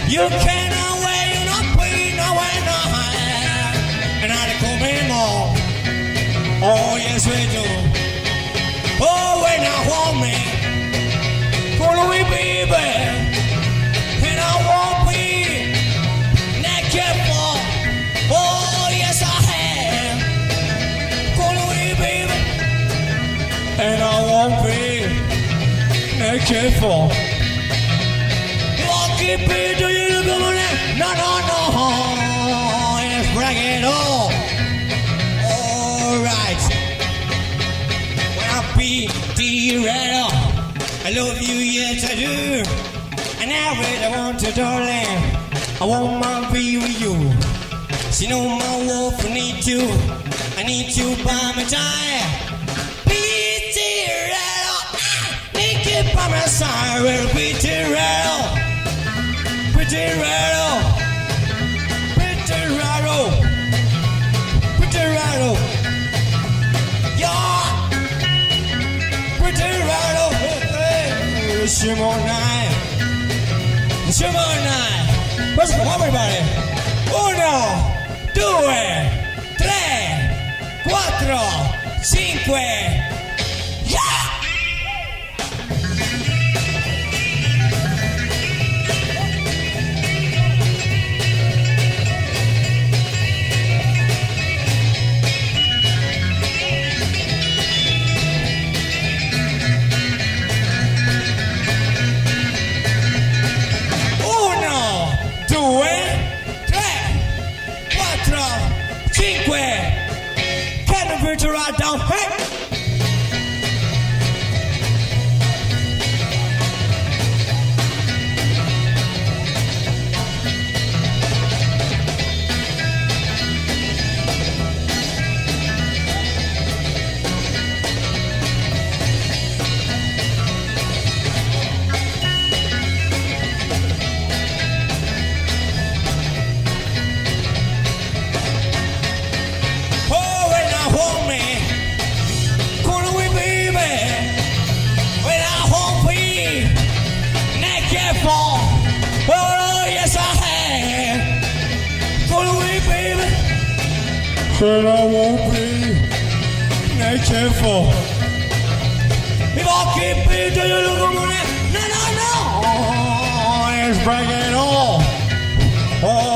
You cannot wait, you not pay, no way, no high. And I come in more. Oh, yes, we do. Oh, when I want me, follow me, baby. And I won't be naked for. Oh, yes, I have. Follow me, baby. And I won't be naked for. Keep it, do you look on it? No, no, no. Let's bring it on. Alright. When I be the red, I love you, yes I do. And I really want to, darling. I want my be with you. She know my wolf, I need you. I need you by my time. Be the red, need you by my side. We'll be the red. Pretty rattle, yeah, pretty rattle, hey, shimmer night, what's up, everybody? 1, 2, 3, 4, 5, yeah! Right down, hey! Oh, yes, I have. Follow me, baby. But I won't be naked for. If I keep it, do you look at me? No, no, no. Let's bring it on. Oh.